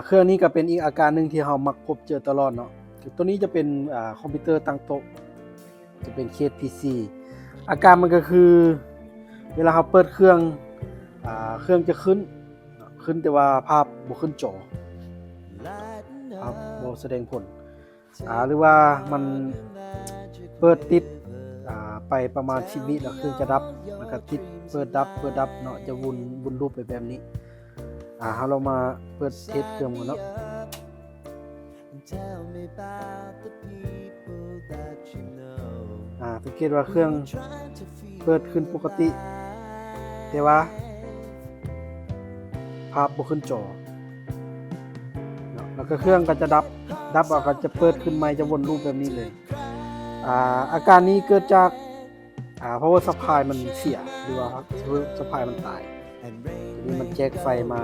เครื่องนี้ก็เป็นอีกอาการหนึ่งที่เรามักพบเจอตลอดเนาะตัวนี้จะเป็นคอมพิวเตอร์ตั้งโต๊ะจะเป็นเคส PC อาการมันก็คือเวลาเราเปิดเครื่องจะขึ้นแต่ว่าภาพบ่ขึ้นจอภาพบ่แสดงผลหรือว่ามันเปิดติดไปประมาณ10วิแล้วเครื่องจะดับแล้วก็ติดเปิดดับเนาะจะวนรูปไปแบบนี้เฮาเรามาเปิดเทสเครื่องกันเนาะสังเกตว่าเครื่องเปิดขึ้นปกติแต่ว่าภาพบ่ขึ้นจอเนาะแล้วก็เครื่องก็จะดับแล้วก็จะเปิดขึ้นใหม่จะวนรูปแบบนี้เลยอาการนี้เกิดจากเพราะว่าซัพพลายมันเสียหรือว่าซัพพลายมันตายทีนี้มันแจกไฟมา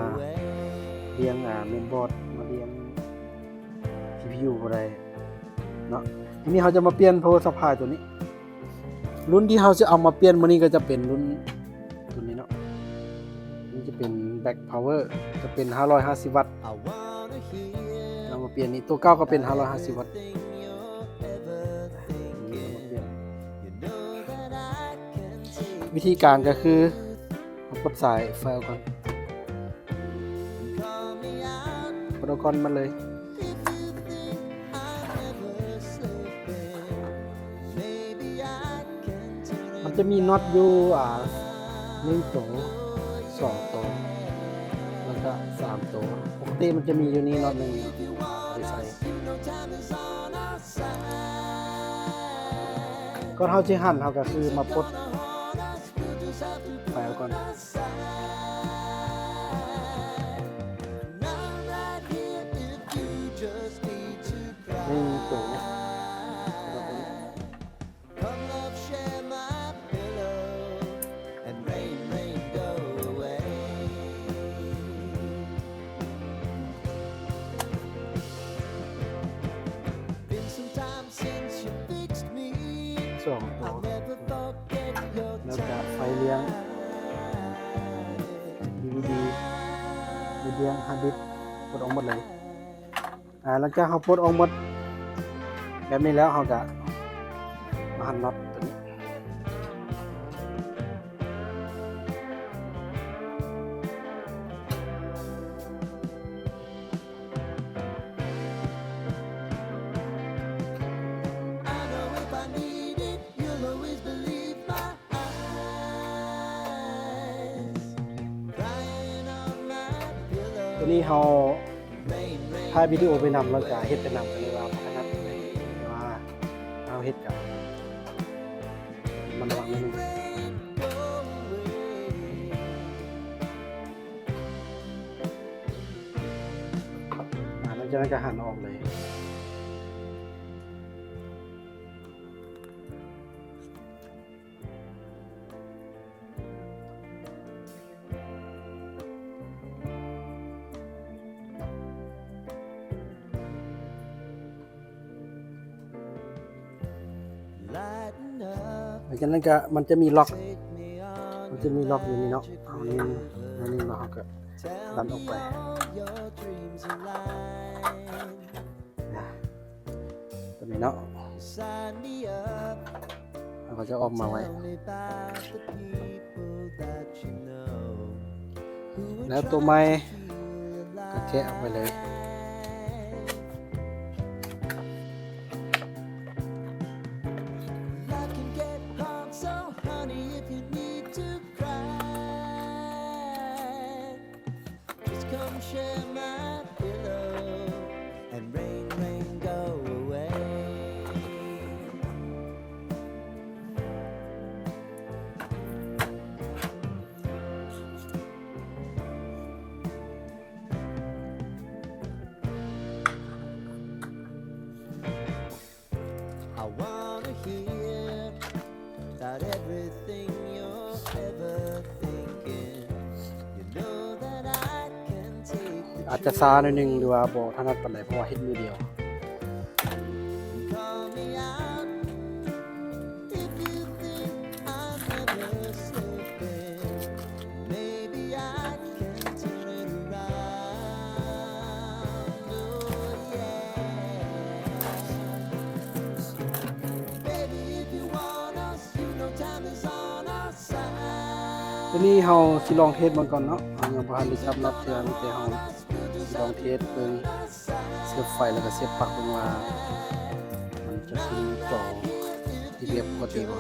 เลี้ยงเมนบอร์ดมาเลี้ยง CPU บ่ได้เนาะทีนี้เราจะมาเปลี่ยน power supply ตัวนี้รุ่นที่เราจะเอามาเปลี่ยนมื้อนี้ก็จะเป็นรุ่นตัวนี้เนาะนี่จะเป็น back power จะเป็น550วัตต์เรามาเปลี่ยนนี้ตัวเก่าก็เป็น550วัตต์วิธีการก็คือปลดสายไฟออกก่อนปลดออกก่อนมาเลยมันจะมีน็อตอยู่1ตัว2ตัวแล้วก็3ตัวปกติมันจะมีอยู่นี่น็อตนึงไปใส่ก่อนเฮาสิหั่นเฮาก็คือมาปลดไฟก่อนนี่ตัว2ตัวแล้วก็ไฟเลี้ยง DVD เลี้ยงฮาร์ดดิสก์ปลดออกหมดเลยหลังจากเราปลดออกหมดแบบนี้แล้วเราก็มาหั่นน็อตตัวนี้ตัวนี้เราถ่ายวิดีโอไปนำแล้วก็เฮ็ดไปนำกันเลยว่าขนาดไหนว่าเราเฮ็ดกับมันระวังนิดนึงแล้วจากนั้นก็หั่นออกเลยจากนั้นก็มันจะมีล็อกอยู่นี่เนาะเอานี่เราก็ดันออกไปตัวนี้เนาะเราก็จะออกมาไว้แล้วตัวไม้ก็แกะออกไปเลยอาจจะช้าหน่อยนึงหรือว่าบ่ถนัดปานใดเพราะว่าเฮ็ดมือเดียว เ ตัวนี้เฮาสิลองเทสมันก่อนเนาะเฮายังบ่ทันได้จับรับเทื่อมีแต่เฮาสิลองเทสเบิ่งเสียบไฟแล้วก็เสียบปลั๊กเบิ่งว่ามันจะขึ้นจอที่เรียบปกติบ่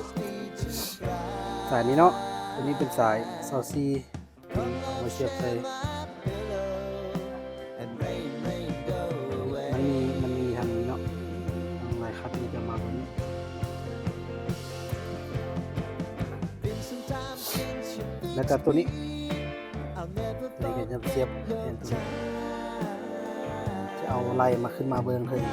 สายนี้เนาะตัวนี้เป็นสาย24มาเสียบใส่มันมีทางนี้เนาะทางไหนครับนี่จะมาตรงนี้แล้วก็ตัวนี้ก็จะเสียบเห็นตัวนี้จะเอาไล่มาขึ้นมาเบิ่งเพิ่น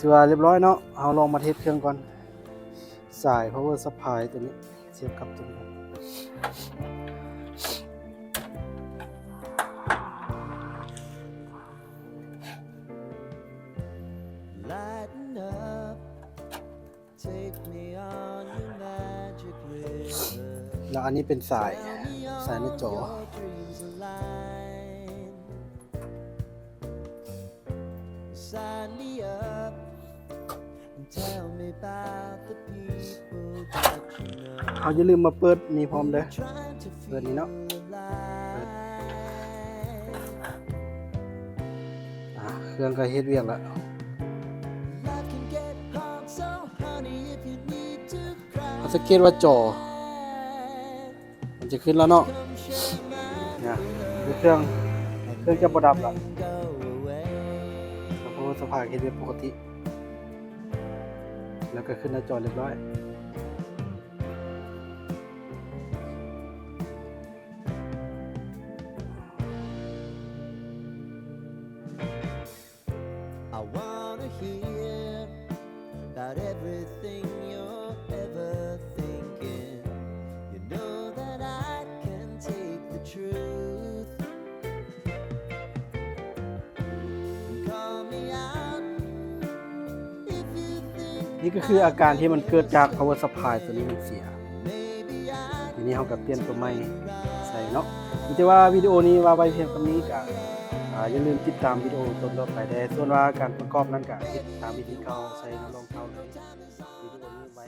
ถือว่าเรียบร้อยเนาะเอาลองมาเทสเครื่องก่อนสาย power supply ตัวนี้เสียบกับตัวนี้แล้วอันนี้เป็นสายในจอเขาอย่าลืมมาเปิดนี่พร้อมเด้อเปิดนี่เนาะเครื่องก็เฮ็ดเวียกแล้วสังเกตว่าจอมันจะขึ้นแล้วเนาะเนี่ยเครื่องจะบ่ดับแล้วเพราะว่าสภาพเฮ็ดเวียกปกติแล้วก็ขึ้นหน้าจอเรียบร้อย I wanna hear about everything you're ever thinking. You know that I can take the truth. Call me out if you think นี่ก็คืออาการที่มันเกิดจาก power supply ตัวนี้มันเสีย ทีนี้เราก็เปลี่ยนตัวใหม่ใส่เนาะมีแต่ว่าวิดีโอนี้ว่าไว้เพียงเท่านี้ก็อย่าลืมติดตามวิดีโอต้นต่อไปได้ส่วนว่าการประกอบนั้นก็ติดตามวิธีเก่าใส่ลองเท่าเลยวิดีโอนี้ไว้